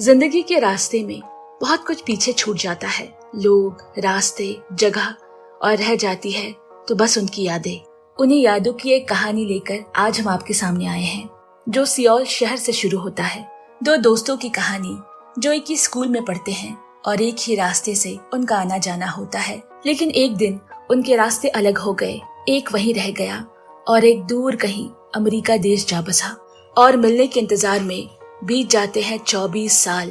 जिंदगी के रास्ते में बहुत कुछ पीछे छूट जाता है। लोग, रास्ते, जगह, और रह जाती है तो बस उनकी यादें। उन्हीं यादों की एक कहानी लेकर आज हम आपके सामने आए हैं, जो सियोल शहर से शुरू होता है। दो दोस्तों की कहानी जो एक ही स्कूल में पढ़ते हैं और एक ही रास्ते से उनका आना जाना होता है। लेकिन एक दिन उनके रास्ते अलग हो गए। एक वहीं रह गया और एक दूर कहीं अमेरिका देश जा बसा। और मिलने के इंतजार में बीत जाते हैं 24 साल।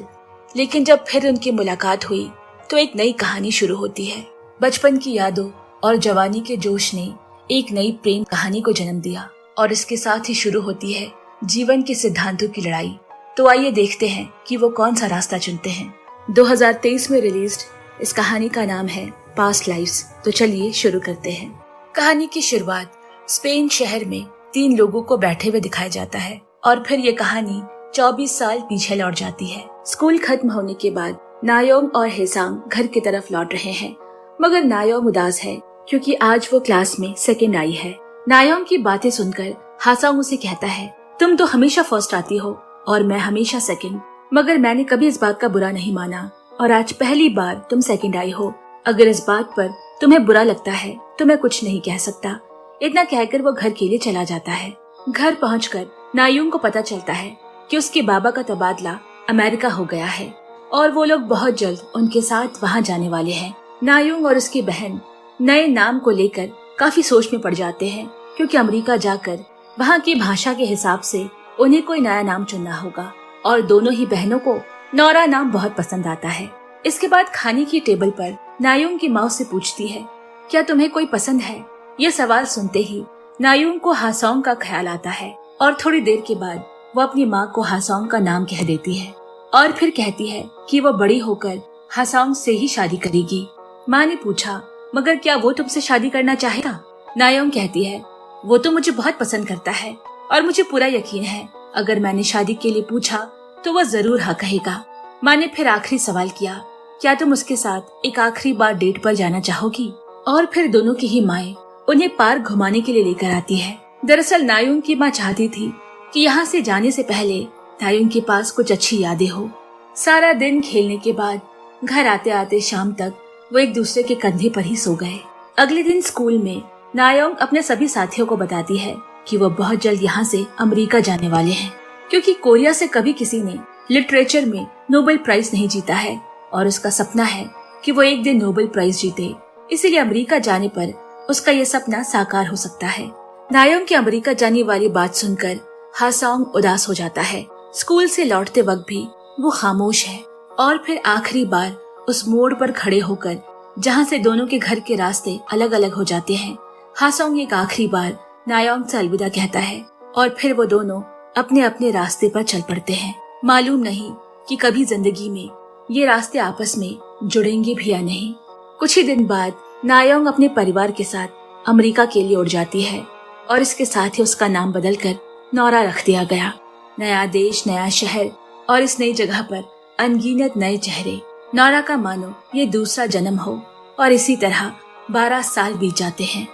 लेकिन जब फिर उनकी मुलाकात हुई तो एक नई कहानी शुरू होती है। बचपन की यादों और जवानी के जोश ने एक नई प्रेम कहानी को जन्म दिया और इसके साथ ही शुरू होती है जीवन के सिद्धांतों की लड़ाई। तो आइए देखते हैं कि वो कौन सा रास्ता चुनते हैं। 2023 में रिलीज्ड इस कहानी का नाम है पास्ट लाइव्स। तो चलिए शुरू करते हैं। कहानी की शुरुआत स्पेन शहर में 3 लोगों को बैठे हुए दिखाया जाता है और फिर ये कहानी 24 साल पीछे लौट जाती है। स्कूल खत्म होने के बाद नायोंग और हेसांग घर की तरफ लौट रहे हैं, मगर नायोंग उदास है क्योंकि आज वो क्लास में सेकंड आई है। नायोंग की बातें सुनकर हासांग उसे कहता है, तुम तो हमेशा फर्स्ट आती हो और मैं हमेशा सेकंड, मगर मैंने कभी इस बात का बुरा नहीं माना और आज पहली बार तुम सेकंड आई हो। अगर इस बात पर तुम्हें बुरा लगता है तो मैं कुछ नहीं कह सकता। इतना कहकर वो घर के लिए चला जाता है। घर पहुंचकर नायोंग को पता चलता है कि उसके बाबा का तबादला अमेरिका हो गया है और वो लोग बहुत जल्द उनके साथ वहां जाने वाले हैं। नायोंग और उसकी बहन नए नाम को लेकर काफी सोच में पड़ जाते हैं क्योंकि अमेरिका जाकर वहां की भाषा के हिसाब से उन्हें कोई नया नाम चुनना होगा और दोनों ही बहनों को नौरा नाम बहुत पसंद आता है। इसके बाद खाने की टेबल पर नायोंग की माँ से पूछती है, क्या तुम्हें कोई पसंद है? ये सवाल सुनते ही नायोंग को हासोंग का ख्याल आता है और थोड़ी देर के बाद वो अपनी माँ को हासोंग का नाम कह देती है और फिर कहती है कि वो बड़ी होकर हासोंग से ही शादी करेगी। माँ ने पूछा, मगर क्या वो तुमसे शादी करना चाहेगा? नायोंग कहती है, वो तो मुझे बहुत पसंद करता है और मुझे पूरा यकीन है अगर मैंने शादी के लिए पूछा तो वो जरूर हाँ कहेगा। माँ ने फिर आखिरी सवाल किया, क्या तुम उसके साथ एक आखिरी बार डेट पर जाना चाहोगी? और फिर दोनों की ही माएं उन्हें पार्क घुमाने के लिए लेकर आती है। दरअसल नायोंग की माँ चाहती थी कि यहाँ से जाने से पहले नायोंग के पास कुछ अच्छी यादें हो। सारा दिन खेलने के बाद घर आते आते शाम तक वो एक दूसरे के कंधे पर ही सो गए। अगले दिन स्कूल में नायोंग अपने सभी साथियों को बताती है कि वो बहुत जल्द यहाँ से अमेरिका जाने वाले हैं क्योंकि कोरिया से कभी किसी ने लिटरेचर में नोबेल प्राइज नहीं जीता है और उसका सपना है कि वो एक दिन नोबेल प्राइज जीते। इसीलिए अमेरिका जाने पर उसका ये सपना साकार हो सकता है। नायोंग की अमेरिका जाने वाली बात सुनकर हासोंग उदास हो जाता है। स्कूल से लौटते वक्त भी वो खामोश है और फिर आखिरी बार उस मोड़ पर खड़े होकर जहाँ से दोनों के घर के रास्ते अलग अलग हो जाते हैं, हासोंग एक आखिरी बार नायोंग से अलविदा कहता है और फिर वो दोनों अपने अपने रास्ते पर चल पड़ते हैं। मालूम नहीं कि कभी जिंदगी में ये रास्ते आपस में जुड़ेंगे भी या नहीं। कुछ ही दिन बाद नायोंग अपने परिवार के साथ अमेरिका के लिए उड़ जाती है और इसके साथ ही उसका नाम बदलकर नौरा रख दिया गया। नया देश, नया शहर और इस नई जगह पर अनगिनत नए चेहरे। नौरा का मानो ये दूसरा जन्म हो और इसी तरह 12 साल बीत जाते हैं।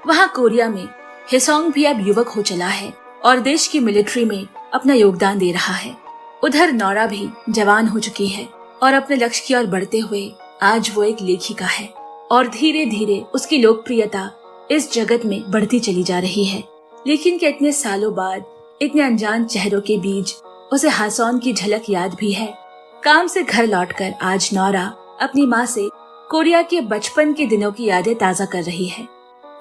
वहाँ कोरिया में हेसोंग भी अब युवक हो चला है और देश की मिलिट्री में अपना योगदान दे रहा है। उधर नौरा भी जवान हो चुकी है और अपने लक्ष्य की ओर बढ़ते हुए आज वो एक लेखिका है और धीरे धीरे उसकी लोकप्रियता इस जगत में बढ़ती चली जा रही है। लेकिन क्या इतने सालों बाद इतने अनजान चेहरों के बीच उसे हासोंग की झलक याद भी है। काम से घर लौटकर आज नौरा अपनी माँ से कोरिया के बचपन के दिनों की यादें ताजा कर रही है।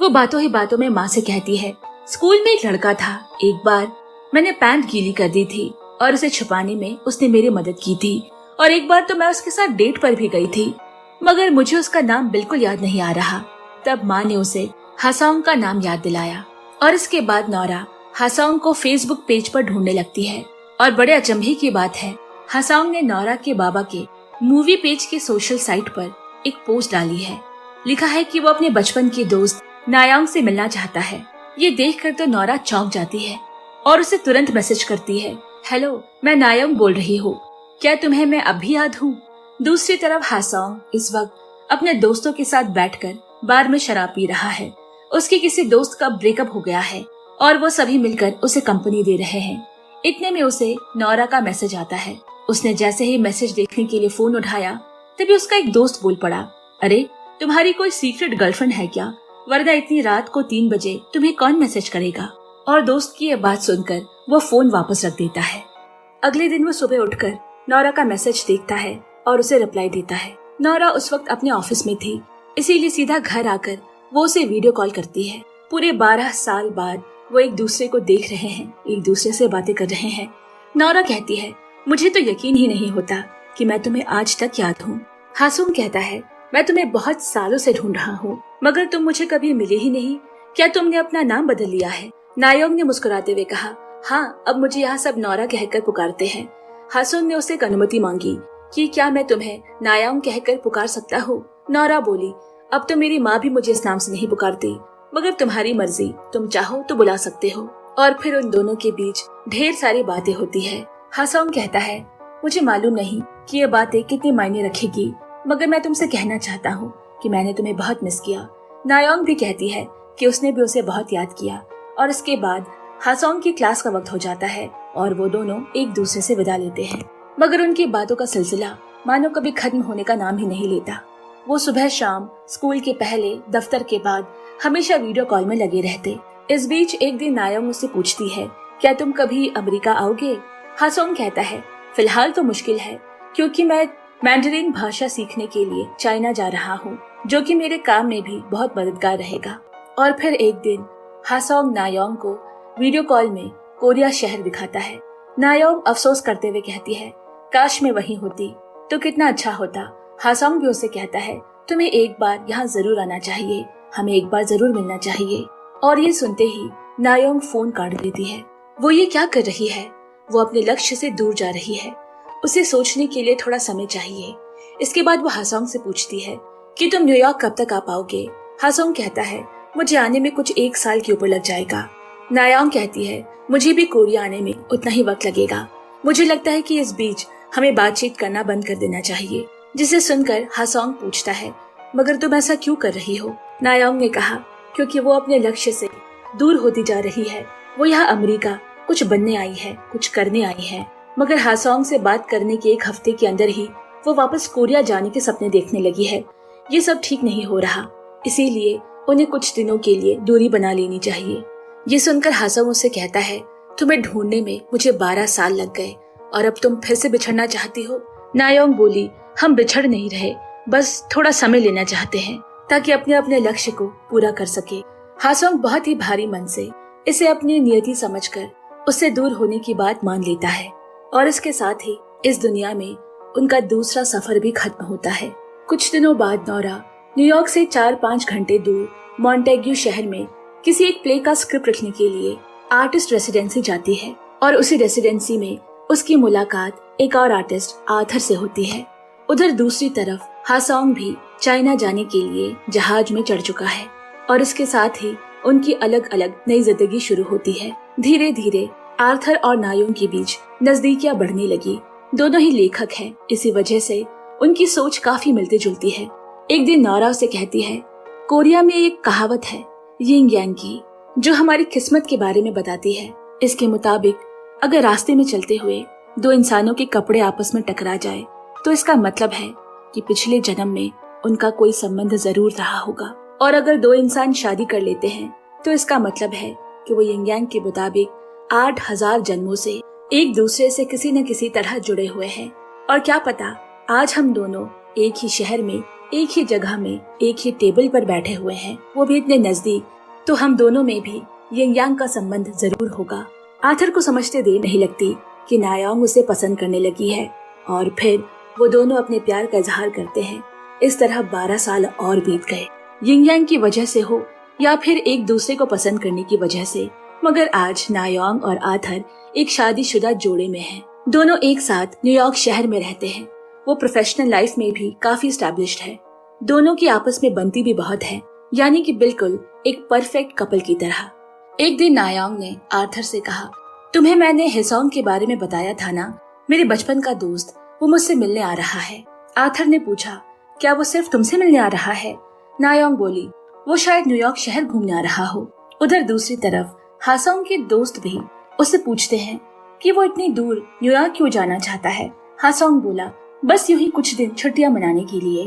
वो बातों ही बातों में माँ से कहती है, स्कूल में एक लड़का था, एक बार मैंने पैंट गीली कर दी थी और उसे छुपाने में उसने मेरी मदद की थी और एक बार तो मैं उसके साथ डेट पर भी गई थी, मगर मुझे उसका नाम बिल्कुल याद नहीं आ रहा। तब माँ ने उसे हासोंग का नाम याद दिलाया और इसके बाद नौरा हासोंग को फेसबुक पेज पर ढूंढने लगती है। और बड़े अचंभे की बात है, हासोंग ने नौरा के बाबा के मूवी पेज के सोशल साइट पर एक पोस्ट डाली है। लिखा है कि वो अपने बचपन के दोस्त नायोंग से मिलना चाहता है। ये देखकर तो नौरा चौंक जाती है और उसे तुरंत मैसेज करती है, हेलो, मैं नायोंग बोल रही हूँ, क्या तुम्हें मैं अब भी याद हूँ? दूसरी तरफ हासोंग इस वक्त अपने दोस्तों के साथ बैठकर बार में शराब पी रहा है। उसके किसी दोस्त का ब्रेकअप हो गया है और वो सभी मिलकर उसे कंपनी दे रहे हैं। इतने में उसे नौरा का मैसेज आता है उसने जैसे ही मैसेज देखने के लिए फोन उठाया तभी उसका एक दोस्त बोल पड़ा, अरे तुम्हारी कोई सीक्रेट गर्लफ्रेंड है क्या? वरना इतनी रात को 3 बजे तुम्हें कौन मैसेज करेगा? और दोस्त की यह बात सुनकर वो फोन वापस रख देता है। अगले दिन वो सुबह उठकर नौरा का मैसेज देखता है और उसे रिप्लाई देता है। नौरा उस वक्त अपने ऑफिस में थी, इसीलिए सीधा घर आकर वो उसे वीडियो कॉल करती है। पूरे 12 साल बाद वो एक दूसरे को देख रहे हैं, एक दूसरे से बातें कर रहे हैं। नौरा कहती है, मुझे तो यकीन ही नहीं होता कि मैं तुम्हें आज तक याद हूँ। हासुंग कहता है, मैं तुम्हें बहुत सालों से ढूंढ रहा हूँ मगर तुम मुझे कभी मिले ही नहीं। क्या तुमने अपना नाम बदल लिया है? नायोंग ने मुस्कुराते हुए कहा, हाँ, अब मुझे यहाँ सब नौरा कहकर पुकारते हैं। हासुंग ने उससे अनुमति मांगी कि क्या मैं तुम्हें नायोंग कहकर पुकार सकता हूँ? नौरा बोली, अब तो मेरी माँ भी मुझे इस नाम से नहीं पुकारती, मगर तुम्हारी मर्जी, तुम चाहो तो बुला सकते हो। और फिर उन दोनों के बीच ढेर सारी बातें होती है। हासुंग कहता है, मुझे मालूम नहीं कि ये बातें कितनी मायने रखेगी, मगर मैं तुमसे कहना चाहता हूँ कि मैंने तुम्हें बहुत मिस किया। नायोंग भी कहती है कि उसने भी उसे बहुत याद किया। और इसके बाद हासुंग की क्लास का वक्त हो जाता है और वो दोनों एक दूसरे से विदा लेते हैं, मगर उनकी बातों का सिलसिला मानो कभी खत्म होने का नाम ही नहीं लेता। वो सुबह शाम, स्कूल के पहले, दफ्तर के बाद हमेशा वीडियो कॉल में लगे रहते। इस बीच एक दिन नायोंग उससे पूछती है, क्या तुम कभी अमेरिका आओगे? हासुंग कहता है, फिलहाल तो मुश्किल है क्योंकि मैं मैंडरिन भाषा सीखने के लिए चाइना जा रहा हूँ, जो कि मेरे काम में भी बहुत मददगार रहेगा। और फिर एक दिन हासुंग नायोंग को वीडियो कॉल में कोरिया शहर दिखाता है। नायोंग अफसोस करते हुए कहती है, काश मैं वहीं होती तो कितना अच्छा होता। हासुंग भी उसे कहता है, तुम्हें एक बार यहाँ जरूर आना चाहिए, हमें एक बार जरूर मिलना चाहिए। और ये सुनते ही नायोंग फोन काट देती है। वो ये क्या कर रही है? वो अपने लक्ष्य से दूर जा रही है। उसे सोचने के लिए थोड़ा समय चाहिए। इसके बाद वो हासुंग से पूछती है कि तुम न्यूयॉर्क कब तक आ पाओगे? हासुंग कहता है, मुझे आने में कुछ 1 साल के ऊपर लग जाएगा। नायोंग कहती है, मुझे भी कोरिया आने में उतना ही वक्त लगेगा। मुझे लगता है कि इस बीच हमें बातचीत करना बंद कर देना चाहिए। जिसे सुनकर हासुंग पूछता है, मगर तुम ऐसा क्यों कर रही हो? नायोंग ने कहा, क्योंकि वो अपने लक्ष्य से दूर होती जा रही है। वो यहाँ अमेरिका कुछ बनने आई है, कुछ करने आई है, मगर हासुंग से बात करने के 1 हफ्ते के अंदर ही वो वापस कोरिया जाने के सपने देखने लगी है। ये सब ठीक नहीं हो रहा, इसीलिए उन्हें कुछ दिनों के लिए दूरी बना लेनी चाहिए। ये सुनकर हासुंग उससे कहता है, तुम्हें ढूंढने में मुझे 12 साल लग गए और अब तुम फिर से बिछड़ना चाहती हो? नायोंग बोली, हम बिछड़ नहीं रहे, बस थोड़ा समय लेना चाहते हैं ताकि अपने अपने लक्ष्य को पूरा कर सके। हासुंग बहुत ही भारी मन से इसे अपनी नियति समझकर उससे दूर होने की बात मान लेता है और इसके साथ ही इस दुनिया में उनका दूसरा सफर भी खत्म होता है। कुछ दिनों बाद नौरा न्यूयॉर्क से 4-5 घंटे दूर मॉन्टेग्यू शहर में किसी एक प्ले का स्क्रिप्ट लिखने के लिए आर्टिस्ट रेसिडेंसी जाती है और उसी रेसिडेंसी में उसकी मुलाकात एक और आर्टिस्ट आर्थर से होती है। उधर दूसरी तरफ हासुंग भी चाइना जाने के लिए जहाज में चढ़ चुका है और इसके साथ ही उनकी अलग अलग नई जिंदगी शुरू होती है। धीरे धीरे आर्थर और नायोंग के बीच नजदीकियां बढ़ने लगी। दोनों ही लेखक हैं, इसी वजह से उनकी सोच काफी मिलती जुलती है। एक दिन नौरा उसे कहती है, कोरिया में एक कहावत है यिंग यांग की, जो हमारी किस्मत के बारे में बताती है। इसके मुताबिक अगर रास्ते में चलते हुए 2 इंसानों के कपड़े आपस में टकरा जाए तो इसका मतलब है कि पिछले जन्म में उनका कोई संबंध जरूर रहा होगा, और अगर 2 इंसान शादी कर लेते हैं तो इसका मतलब है कि वो यिंग यांग के मुताबिक 8000 जन्मों से एक दूसरे से किसी न किसी तरह जुड़े हुए हैं। और क्या पता आज हम दोनों एक ही शहर में, एक ही जगह में, एक ही टेबल पर बैठे हुए हैं, वो भी इतने नजदीक, तो हम दोनों में भी यिंग यांग का संबंध जरूर होगा। आर्थर को समझते देर नहीं लगती कि नायोंग उसे पसंद करने लगी है और फिर वो दोनों अपने प्यार का इजहार करते हैं। इस तरह 12 साल और बीत गए, यिंग यांग की वजह से हो या फिर एक दूसरे को पसंद करने की वजह से, मगर आज नायोंग और आर्थर एक शादीशुदा जोड़े में हैं। दोनों एक साथ न्यूयॉर्क शहर में रहते हैं। वो प्रोफेशनल लाइफ में भी काफी एस्टैब्लिश्ड है। दोनों की आपस में बनती भी बहुत है, यानी कि बिल्कुल एक परफेक्ट कपल की तरह। एक दिन नायोंग ने आर्थर से कहा, तुम्हें मैंने हेसोंग के बारे में बताया था ना, मेरे बचपन का दोस्त, वो मुझसे मिलने आ रहा है। आर्थर ने पूछा, क्या वो सिर्फ तुमसे मिलने आ रहा है? नायोंग बोली, वो शायद न्यूयॉर्क शहर घूमने आ रहा हो। उधर दूसरी तरफ हासुंग के दोस्त भी उससे पूछते हैं कि वो इतनी दूर न्यूयॉर्क क्यों जाना चाहता है। हासोंग बोला, बस यूं ही कुछ दिन छुट्टियां मनाने के लिए।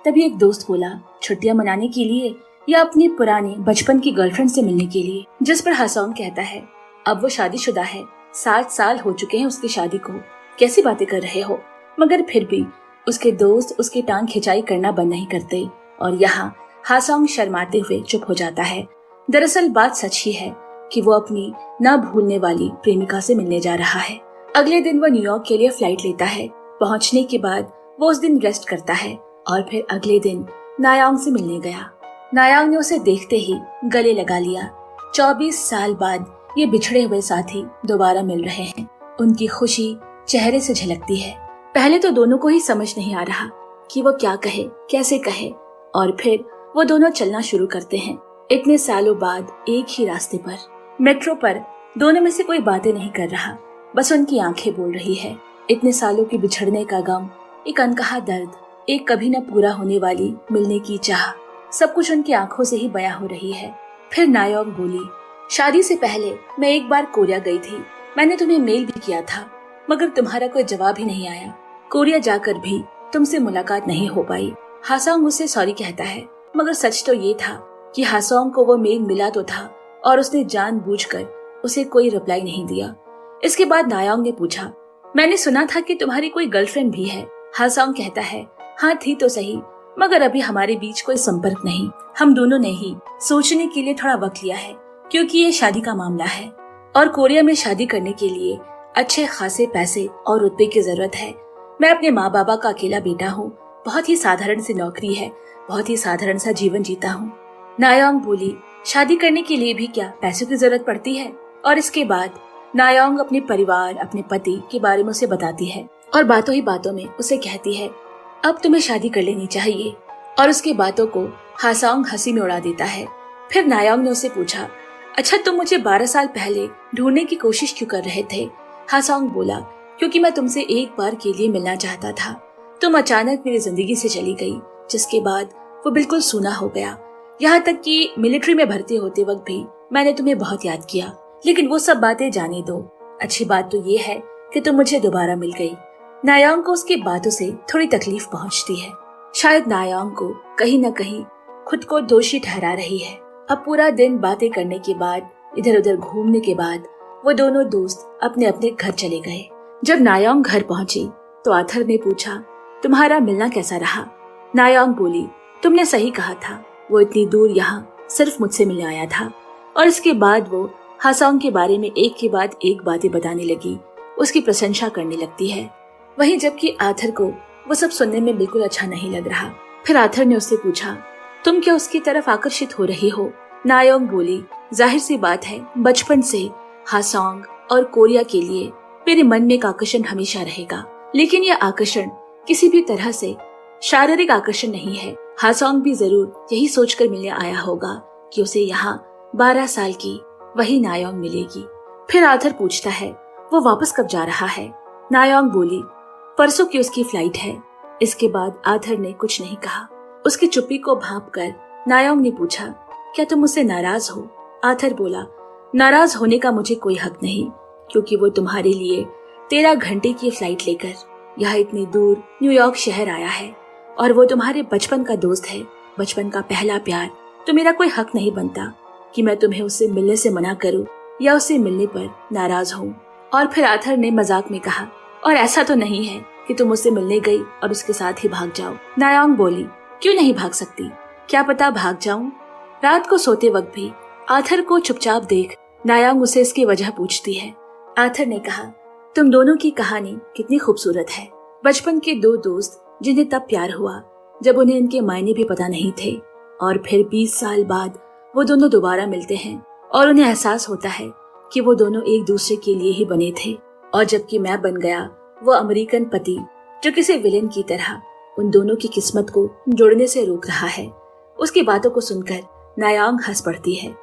तभी एक दोस्त बोला, छुट्टियां मनाने के लिए या अपनी पुरानी बचपन की गर्लफ्रेंड से मिलने के लिए? जिस पर हासोंग कहता है, अब वो शादीशुदा है, 7 साल हो चुके हैं उसकी शादी को, कैसी बातें कर रहे हो? मगर फिर भी उसके दोस्त उसकी टांग खिंचाई करना बंद नहीं करते और यहाँ हासोंग शर्माते हुए चुप हो जाता है। दरअसल बात सच ही है कि वो अपनी न भूलने वाली प्रेमिका से मिलने जा रहा है। अगले दिन वो न्यूयॉर्क के लिए फ्लाइट लेता है। पहुंचने के बाद वो उस दिन रेस्ट करता है और फिर अगले दिन नायांग से मिलने गया। नायांग ने उसे देखते ही गले लगा लिया। 24 साल बाद ये बिछड़े हुए साथी दोबारा मिल रहे हैं। उनकी खुशी चेहरे से झलकती है। पहले तो दोनों को ही समझ नहीं आ रहा कि वो क्या कहे, कैसे कहे, और फिर वो दोनों चलना शुरू करते हैं। इतने सालों बाद एक ही रास्ते पर, मेट्रो पर दोनों में से कोई बातें नहीं कर रहा, बस उनकी आंखें बोल रही है। इतने सालों के बिछड़ने का गम, एक अनकहा दर्द, एक कभी न पूरा होने वाली मिलने की चाह, सब कुछ उनकी आंखों से ही बयां हो रही है। फिर नायोंग बोली, शादी से पहले मैं एक बार कोरिया गई थी। मैंने तुम्हें मेल भी किया था, मगर तुम्हारा कोई जवाब ही नहीं आया। कोरिया जाकर भी तुमसे मुलाकात नहीं हो पाई। हासोंग मुझसे सॉरी कहता है, मगर सच तो ये था कि हासोंग को वो मेल मिला तो था और उसने जानबूझकर उसे कोई रिप्लाई नहीं दिया। इसके बाद नायोंग ने पूछा, मैंने सुना था कि तुम्हारी कोई गर्लफ्रेंड भी है। हासोंग कहता है, हाँ थी तो सही, मगर अभी हमारे बीच कोई संपर्क नहीं। हम दोनों ने ही सोचने के लिए थोड़ा वक्त लिया है, क्योंकि ये शादी का मामला है और कोरिया में शादी करने के लिए अच्छे खासे पैसे और रुतबे की जरूरत है। मैं अपने माँ बाबा का अकेला बेटा हूँ, बहुत ही साधारण सी नौकरी है, बहुत ही साधारण सा जीवन जीता हूँ। नायोंग बोली, शादी करने के लिए भी क्या पैसों की जरूरत पड़ती है? और इसके बाद नायोंग अपने परिवार, अपने पति के बारे में उसे बताती है और बातों ही बातों में उसे कहती है, अब तुम्हें शादी कर लेनी चाहिए। और उसकी बातों को हासोंग हंसी में उड़ा देता है। फिर नायोंग ने उसे पूछा, अच्छा तुम मुझे 12 साल पहले ढूंढने की कोशिश क्यों कर रहे थे? हासोंग बोला, क्योंकि मैं तुमसे एक बार के लिए मिलना चाहता था। तुम अचानक मेरी जिंदगी से चली गई, जिसके बाद वो बिल्कुल सूना हो गया। यहाँ तक कि मिलिट्री में भर्ती होते वक्त भी मैंने तुम्हें बहुत याद किया। लेकिन वो सब बातें जाने दो, अच्छी बात तो ये है कि तुम मुझे दोबारा मिल गई। नायोंग को उसकी बातों से थोड़ी तकलीफ पहुंचती है। शायद नायोंग को कहीं न कहीं खुद को दोषी ठहरा रही है। अब पूरा दिन बातें करने के बाद, इधर उधर घूमने के बाद वो दोनों दोस्त अपने अपने घर चले गए। जब नायोंग घर पहुंची तो आर्थर ने पूछा, तुम्हारा मिलना कैसा रहा? नायोंग बोली, तुमने सही कहा था, वो इतनी दूर यहाँ सिर्फ मुझसे मिलने आया था। और इसके बाद वो हासोंग के बारे में एक के बाद एक बातें बताने लगी, उसकी प्रशंसा करने लगती है। वहीं जबकि आर्थर को वो सब सुनने में बिल्कुल अच्छा नहीं लग रहा। फिर आर्थर ने उससे पूछा, तुम क्या उसकी तरफ आकर्षित हो रही हो? नायोंग बोली, जाहिर सी बात है, बचपन से हासोंग और कोरिया के लिए मेरे मन में एक आकर्षण हमेशा रहेगा। लेकिन यह आकर्षण किसी भी तरह से शारीरिक आकर्षण नहीं है। हासोंग भी जरूर यही सोचकर मिलने आया होगा कि उसे यहाँ 12 साल की वही नायोंग मिलेगी। फिर आर्थर पूछता है, वो वापस कब जा रहा है? नायोंग बोली, परसों की उसकी फ्लाइट है। इसके बाद आर्थर ने कुछ नहीं कहा। उसकी चुप्पी को भांपकर नायोंग ने पूछा, क्या तुम मुझसे नाराज हो? आर्थर बोला, नाराज होने का मुझे कोई हक नहीं, क्योंकि वो तुम्हारे लिए 13 घंटे की फ्लाइट लेकर यहाँ इतनी दूर न्यूयॉर्क शहर आया है और वो तुम्हारे बचपन का दोस्त है, बचपन का पहला प्यार। तो मेरा कोई हक नहीं बनता कि मैं तुम्हें उससे मिलने से मना करूं या उससे मिलने पर नाराज हूँ। और फिर आर्थर ने मजाक में कहा, और ऐसा तो नहीं है कि तुम उससे मिलने गई और उसके साथ ही भाग जाओ। नायोंग बोली, क्यों नहीं भाग सकती, क्या पता भाग जाऊं। रात को सोते वक्त भी आर्थर को चुपचाप देख नायोंग उसे इसकी वजह पूछती है। आर्थर ने कहा, तुम दोनों की कहानी कितनी खूबसूरत है। बचपन के दो दोस्त जिन्हें तब प्यार हुआ जब उन्हें इनके मायने भी पता नहीं थे, और फिर 20 साल बाद वो दोनों दोबारा मिलते हैं और उन्हें एहसास होता है कि वो दोनों एक दूसरे के लिए ही बने थे। और जबकि मैं बन गया वो अमेरिकन पति जो किसी विलेन की तरह उन दोनों की किस्मत को जोड़ने से रोक रहा है। उसकी बातों को सुनकर नायोंग हंस पड़ती है।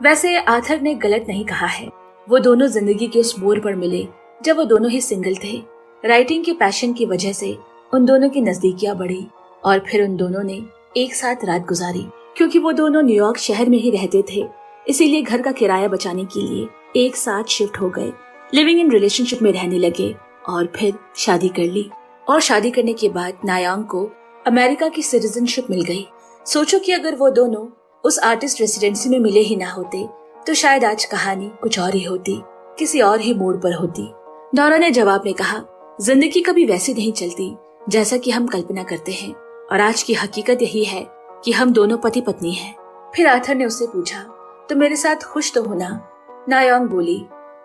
वैसे आर्थर ने गलत नहीं कहा है। वो दोनों जिंदगी के उस मोड़ पर मिले जब वो दोनों ही सिंगल थे। राइटिंग के पैशन की वजह से उन दोनों की नजदीकियां बढ़ी और फिर उन दोनों ने एक साथ रात गुजारी। क्योंकि वो दोनों न्यूयॉर्क शहर में ही रहते थे, इसीलिए घर का किराया बचाने के लिए एक साथ शिफ्ट हो गए, लिविंग इन रिलेशनशिप में रहने लगे। और फिर शादी कर ली। और शादी करने के बाद नायांग को अमेरिका की सिटीजनशिप मिल गई। सोचो कि अगर वो दोनों उस आर्टिस्ट रेसिडेंसी में मिले ही ना होते तो शायद आज कहानी कुछ और ही होती, किसी और ही मोड़ पर होती। नोरा ने जवाब में कहा, जिंदगी कभी वैसी नहीं चलती जैसा कि हम कल्पना करते हैं, और आज की हकीकत यही है कि हम दोनों पति पत्नी हैं। फिर आर्थर ने उससे पूछा, तुम मेरे साथ खुश तो हो ना? नायांग बोली,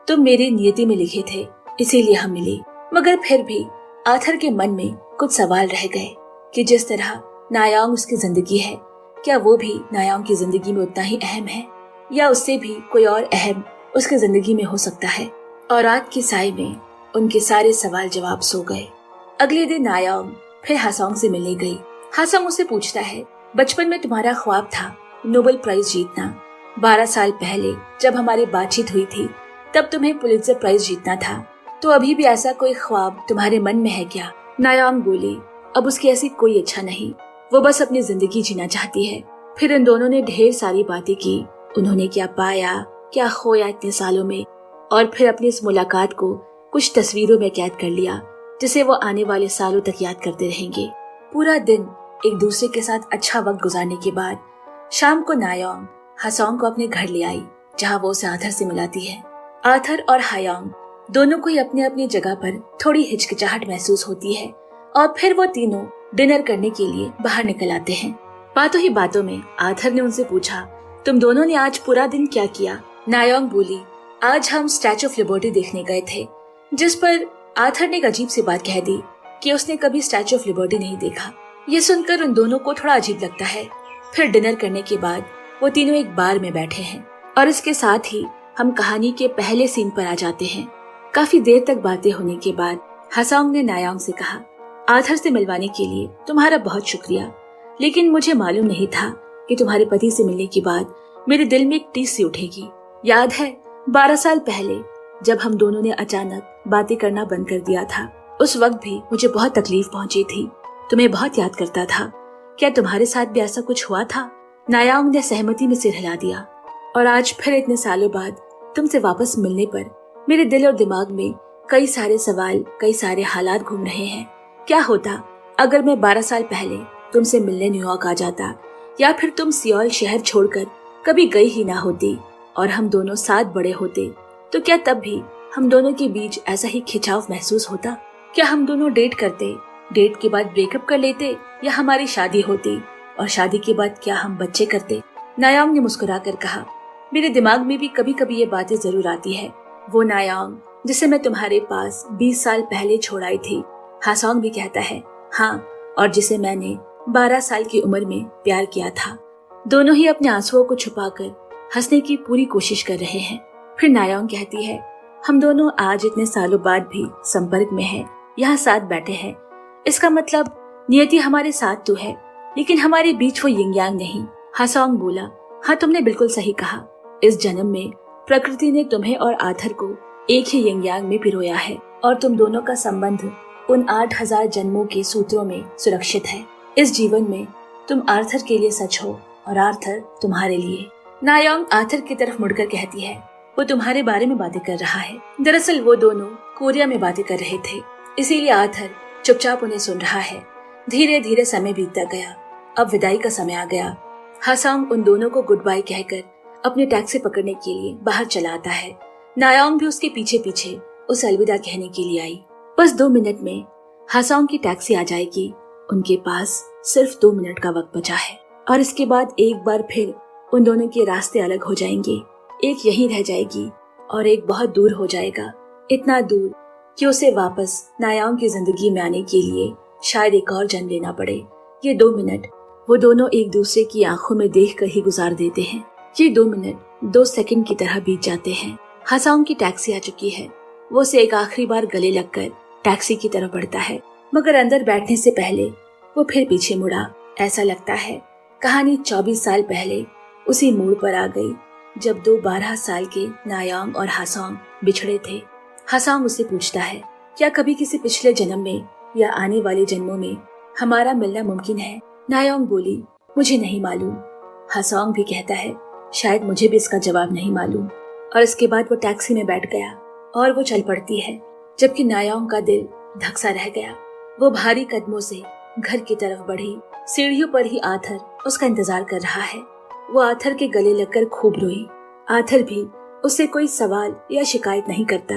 तुम मेरी नियति में लिखे थे, इसीलिए हम मिले। मगर फिर भी आर्थर के मन में कुछ सवाल रह गए कि जिस तरह नायांग उसकी जिंदगी है, क्या वो भी नायांग की जिंदगी में उतना ही अहम है, या उससे भी कोई और अहम उसकी जिंदगी में हो सकता है। और रात की साय में उनके सारे सवाल जवाब सो गए। अगले दिन नायांग फिर हासोंग से मिलने गई। हासोंग उससे पूछता है, बचपन में तुम्हारा ख्वाब था नोबेल प्राइज जीतना। 12 साल पहले जब हमारी बातचीत हुई थी तब तुम्हें पुलित्जर प्राइज जीतना था, तो अभी भी ऐसा कोई ख्वाब तुम्हारे मन में है क्या? नायांग बोली, अब उसकी ऐसी कोई इच्छा नहीं, वो बस अपनी जिंदगी जीना चाहती है। फिर इन दोनों ने ढेर सारी बातें की, उन्होंने क्या पाया, क्या खोया इतने सालों में, और फिर अपनी इस मुलाकात को कुछ तस्वीरों में कैद कर लिया जिसे वो आने वाले सालों तक याद करते रहेंगे। पूरा दिन एक दूसरे के साथ अच्छा वक्त गुजारने के बाद शाम को नायांग हासोंग को अपने घर ले आई, जहाँ वो उसे आर्थर से मिलाती है। आर्थर और हायांग दोनों को अपनी अपनी जगह पर थोड़ी हिचकिचाहट महसूस होती है, और फिर वो तीनों डिनर करने के लिए बाहर निकल आते हैं। बातों ही बातों में आर्थर ने उनसे पूछा, तुम दोनों ने आज पूरा दिन क्या किया? नायांग बोली, आज हम स्टैचू ऑफ लिबर्टी देखने गए थे। जिस पर आर्थर ने एक अजीब सी बात कह दी कि उसने कभी स्टैचू ऑफ लिबर्टी नहीं देखा। ये सुनकर उन दोनों को थोड़ा अजीब लगता है। फिर डिनर करने के बाद वो तीनों एक बार में बैठे हैं, और इसके साथ ही हम कहानी के पहले सीन पर आ जाते हैं। काफी देर तक बातें होने के बाद हासोंग ने नायांग से कहा, आर्थर से मिलवाने के लिए तुम्हारा बहुत शुक्रिया, लेकिन मुझे मालूम नहीं था कि तुम्हारे पति से मिलने के बाद मेरे दिल में एक टीस सी उठेगी। याद है 12 साल पहले जब हम दोनों ने अचानक बातें करना बंद कर दिया था, उस वक्त भी मुझे बहुत तकलीफ पहुंची थी, तुम्हें बहुत याद करता था। क्या तुम्हारे साथ भी ऐसा कुछ हुआ था? नायांग ने सहमति में सिर हिला दिया। और आज फिर इतने सालों बाद तुमसे वापस मिलने पर मेरे दिल और दिमाग में कई सारे सवाल, कई सारे हालात घूम रहे हैं। क्या होता अगर मैं 12 साल पहले तुमसे मिलने न्यूयॉर्क आ जाता, या फिर तुम सियोल शहर छोड़कर कभी गई ही ना होती और हम दोनों साथ बड़े होते, तो क्या तब भी हम दोनों के बीच ऐसा ही खिंचाव महसूस होता? क्या हम दोनों डेट करते, डेट के बाद ब्रेकअप कर लेते, या हमारी शादी होती और शादी के बाद क्या हम बच्चे करते? नायांग ने मुस्कुराकर कहा, मेरे दिमाग में भी कभी कभी ये बातें जरूर आती है। वो नायांग जिसे मैं तुम्हारे पास 20 साल पहले छोड़ आई थी, हासोंग भी कहता है, हाँ, और जिसे मैंने 12 साल की उम्र में प्यार किया था। दोनों ही अपने आंसुओं को छुपाकर हंसने की पूरी कोशिश कर रहे हैं। फिर नायांग कहती है, हम दोनों आज इतने सालों बाद भी संपर्क में हैं, यहाँ साथ बैठे हैं। इसका मतलब नियति हमारे साथ तो है, लेकिन हमारे बीच वो यिंग यांग नहीं। हासोंग बोला, हाँ, तुमने बिल्कुल सही कहा। इस जन्म में प्रकृति ने तुम्हें और आर्थर को एक ही यिंग यांग में पिरोया है, और तुम दोनों का संबंध उन 8000 जन्मों के सूत्रों में सुरक्षित है। इस जीवन में तुम आर्थर के लिए सच हो और आर्थर तुम्हारे लिए। नायांग आर्थर की तरफ मुड़कर कहती है, वो तुम्हारे बारे में बातें कर रहा है। दरअसल वो दोनों कोरिया में बातें कर रहे थे, इसीलिए आर्थर चुपचाप उन्हें सुन रहा है। धीरे धीरे समय बीतता गया, अब विदाई का समय आ गया। हासोंग उन दोनों को गुड बाय कहकर अपनी टैक्सी पकड़ने के लिए बाहर चला आता है। नायांग भी उसके पीछे पीछे उसे अलविदा कहने के लिए आई। बस 2 मिनट में हासोंग की टैक्सी आ जाएगी। उनके पास सिर्फ 2 मिनट का वक्त बचा है, और इसके बाद एक बार फिर उन दोनों के रास्ते अलग हो जाएंगे। एक यहीं रह जाएगी और एक बहुत दूर हो जाएगा, इतना दूर कि उसे वापस नायांग की जिंदगी में आने के लिए शायद एक और जन्म लेना पड़े। ये 2 मिनट वो दोनों एक दूसरे की आंखों में देखकर ही गुजार देते हैं। ये 2 मिनट 2 सेकंड की तरह बीत जाते हैं। हासोंग की टैक्सी आ चुकी है। वो उसे एक आखिरी बार गले लगकर टैक्सी की तरफ बढ़ता है, मगर अंदर बैठने से पहले वो फिर पीछे मुड़ा। ऐसा लगता है कहानी 24 साल पहले उसी मोड़ पर आ गई जब 12 साल के नायांग और हासोंग बिछड़े थे। हासोंग उससे पूछता है, क्या कभी किसी पिछले जन्म में या आने वाले जन्मों में हमारा मिलना मुमकिन है? नायांग बोली, मुझे नहीं मालूम। हासोंग भी कहता है, शायद मुझे भी इसका जवाब नहीं मालूम। और इसके बाद वो टैक्सी में बैठ गया और वो चल पड़ती है। जबकि नायोंग का दिल धक सा रह गया। वो भारी कदमों से घर की तरफ बढ़ी। सीढ़ियों पर ही आर्थर उसका इंतजार कर रहा है। वो आर्थर के गले लगकर खूब रोई। आर्थर भी उससे कोई सवाल या शिकायत नहीं करता,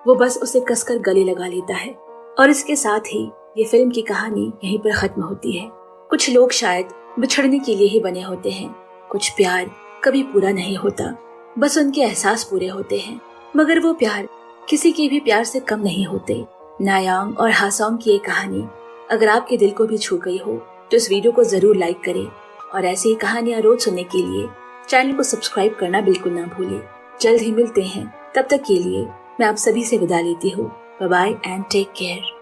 वो बस उसे कसकर गले लगा लेता है। और इसके साथ ही ये फिल्म की कहानी यहीं पर खत्म होती है। कुछ लोग शायद बिछड़ने के लिए ही बने होते हैं। कुछ प्यार कभी पूरा नहीं होता, बस उनके एहसास पूरे होते हैं। मगर वो प्यार किसी के भी प्यार से कम नहीं होते। नायांग और हासोंग की ये कहानी अगर आपके दिल को भी छू गई हो तो इस वीडियो को जरूर लाइक करें और ऐसी ही कहानियां रोज सुनने के लिए चैनल को सब्सक्राइब करना बिल्कुल ना भूलें। जल्द ही मिलते हैं, तब तक के लिए मैं आप सभी से विदा लेती हूँ। Bye bye and take care.